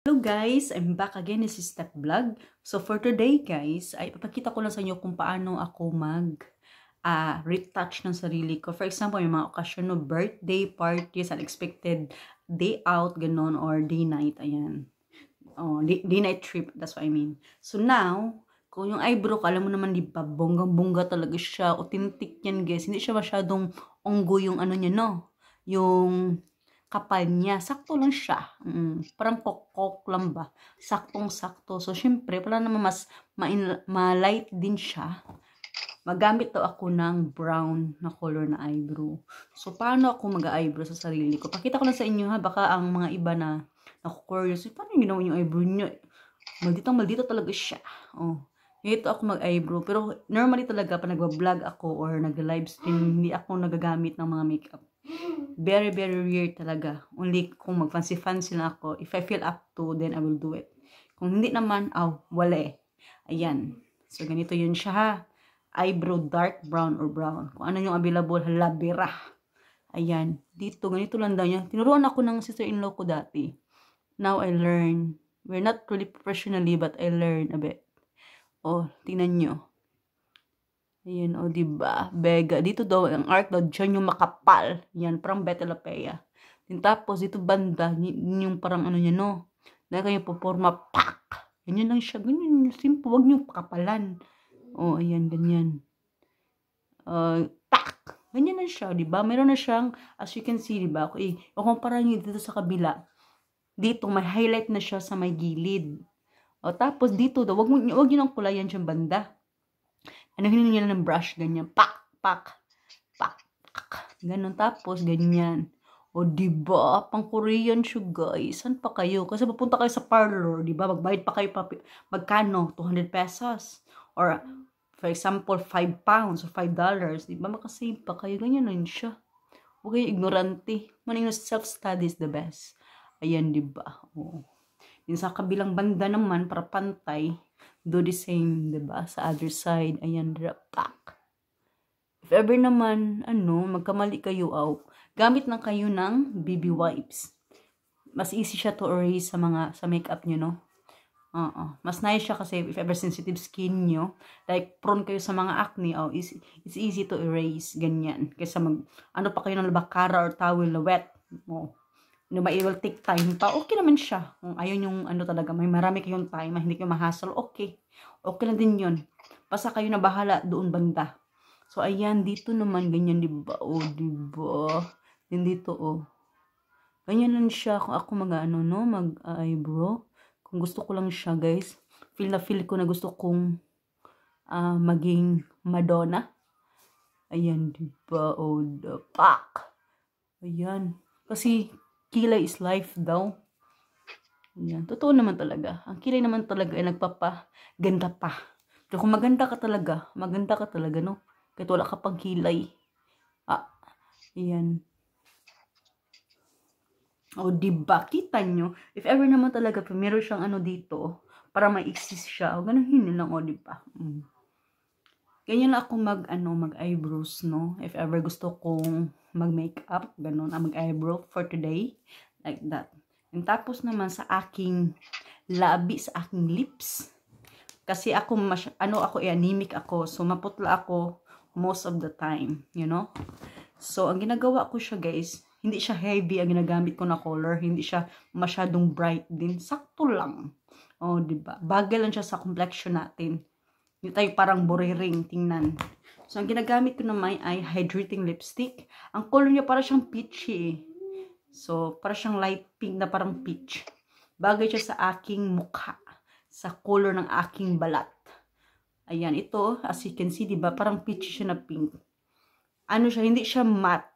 Hello guys, I'm back again. This is Step Vlog. So for today guys, ay ipapakita ko lang sa inyo kung paano ako retouch ng sarili ko. For example, may mga okasyon no, birthday parties, unexpected day out, ganon, or day night, ayan. Oh, day night trip, that's what I mean. So now, kung yung eyebrow ko, alam mo naman di ba, bonggang-bongga talaga siya, authentic yan guys. Hindi siya masyadong onggo yung ano niya, no? Yung kapal niya, sakto lang siya. Parang pokok lang ba? Saktong-sakto. So, syempre, pala naman mas ma-light din siya. Magamit daw ako ng brown na color na eyebrow. So, paano ako mag-eyebrow sa sarili ko? Pakita ko lang sa inyo ha, baka ang mga iba na naku-curious, paano yung ginawa yung eyebrow niyo? Maldito talaga siya. Oh. Ito ako mag-eyebrow. Pero normally talaga, pag nag-vlog ako or nag-livestream, hindi ako nagagamit ng mga makeup. Very, very rare talaga. Only kung mag-fancy-fancy na ako. If I feel up to, then I will do it. Kung hindi naman, wala eh. Ayan. So, ganito yun siya ha. Eyebrow dark brown or brown. Kung ano yung available, labira. Ayan. Dito, ganito lang daw niya. Tinuruan ako ng sister-in-law ko dati. Now, I learn. We're not really professionally, but I learn a bit. Oh, tingnan nyo. Ayan, o, diba? Bega. Dito daw, ang arc daw, dyan yung makapal. Yan, parang Betelapea. Tapos, dito banda, yung parang ano niya, no? Dahil kayo puporma, pak! Ganyan lang siya. Ganyan, simple. Huwag nyo pakapalan. O, ayan, ganyan. Tak! Ganyan lang siya, diba? Meron na siyang, as you can see, diba? Okay, o kumpara nyo dito sa kabila. Dito, may highlight na siya sa may gilid. O, tapos dito daw, wag nyo nang kulayan siyang banda. Anuhin nyo ng brush, ganyan. Pak, pak, pak, pak. Ganon. Tapos, ganyan. O, diba? Pang Korean siya, guys. San pa kayo? Kasi papunta kayo sa parlor, diba? Magbayad pa kayo magkano? 200 pesos. Or, for example, 5 pounds or $5. Diba? Makasave pa kayo. Ganyan lang siya. Huwag kayo ignorante. Maning self-study is the best. Ayan, diba? O. Yung sa kabilang banda naman, para pantay, do the same, diba? Sa other side, ayan, pak. If ever naman, magkamali kayo, gamit lang kayo ng BB wipes. Mas easy siya to erase sa makeup nyo, no? Mas nice siya kasi if ever sensitive skin nyo, like prone kayo sa mga acne, it's easy to erase, ganyan. Kaysa pa kayo ng labakara or towel na wet, it will take time pa, okay naman siya. Kung ayun yung talaga, may marami kayong time, hindi kayo mahasal, okay lang din yun. Basta kayo na bahala doon banda. So, ayan, dito naman, ganyan, diba? O, diba? Din dito, ganyan lang siya. Kung ako mag-eyebrow. Kung gusto ko lang siya, guys. Feel ko na gusto kong maging Madonna. Ayan, diba? O, the pak. Ayan. Kasi, kilay is life daw. Yan. Totoo naman talaga. Ang kilay naman talaga ay nagpapaganda pa. Pero kung maganda ka talaga, no? Kahit wala ka pang kilay. Yan. O, diba? Kita nyo? If ever naman talaga, meron siyang dito, para ma-exist siya. O, ganun yun lang, diba? Ganyan lang ako mag-eyebrows, no? If ever gusto kong mag-makeup, ganun, mag-eyebrow for today. Like that. And tapos naman sa aking labi, sa aking lips. Kasi ako, anemic ako. So, maputla ako most of the time, you know? So, ang ginagawa ko siya, guys, hindi siya heavy ang ginagamit ko na color. Hindi siya masyadong bright din. Sakto lang. O, diba? Bagay lang siya sa complexion natin. Hindi tayo parang buriring, tingnan. So, ang ginagamit ko naman ay hydrating lipstick. Ang color niya para siyang peachy. So, para siyang light pink na parang peach. Bagay siya sa aking mukha. Sa color ng aking balat. Ayan, ito, as you can see, diba? Parang peachy siya na pink. Hindi siya matte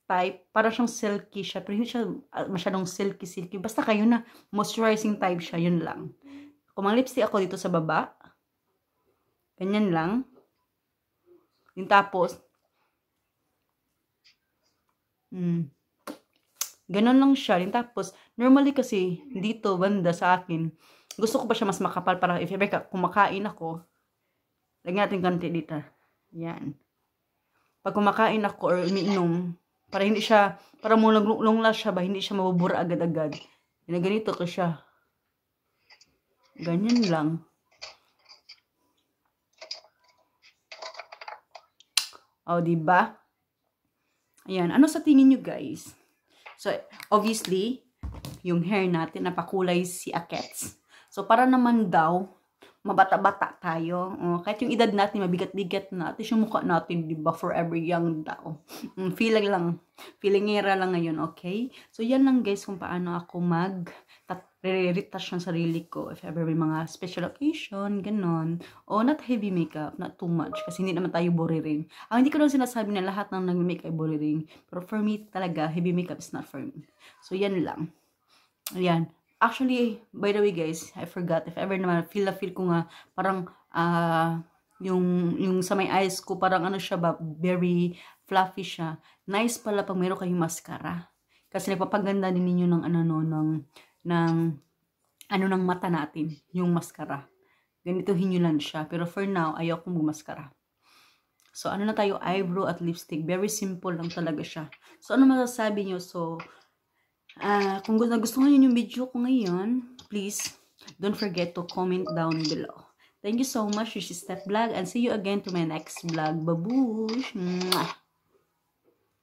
type. Para siyang silky siya. Pero hindi siya masyadong silky. Basta kayo na moisturizing type siya. Yun lang. Kung mga lipstick ako dito sa baba. Ganyan lang. Yung tapos, ganon lang siya. Yung tapos, normally kasi, dito, banda sa akin, gusto ko pa siya mas makapal para if ever kumakain ako, lagyan natin ganti dito. Yan. Pag kumakain ako or umiinom, para muna long siya ba, hindi siya mabubura agad-agad. Ganito ko siya. Ganyan lang. O, diba? Ayan. Ano sa tingin nyo, guys? So, obviously, yung hair natin, napakulay si Akets. So, para naman daw, mabata-bata tayo. Kahit yung edad natin, mabigat-bigat na. At least yung mukha natin, diba, forever young daw. Feeling lang. Feelingera lang ngayon, okay? So, yan lang guys kung paano ako re-retouch ng sarili ko if ever may mga special occasion, ganon. O not heavy makeup, not too much. Kasi hindi naman tayo boriring. Hindi ko lang sinasabi na lahat ng nag-make ay boriring. Pero for me talaga, heavy makeup is not for me. So, yan lang. Ayan. Actually, by the way guys, I forgot. If ever naman, feel ko nga, parang, yung sa may eyes ko, parang ano siya ba, very fluffy siya. Nice pala pag meron kayong mascara. Kasi nagpapaganda din ninyo ng ng mata natin, yung mascara. Ganituhin nyo lang siya. Pero for now, ayaw kong magmaskara. So, ano na tayo, eyebrow at lipstick. Very simple lang talaga siya. So, ano masasabi nyo? So, kung nagustuhan nyo yung video ko ngayon, please, don't forget to comment down below. Thank you so much. This is Steph Vlog and see you again to my next vlog. Babush! Mwah!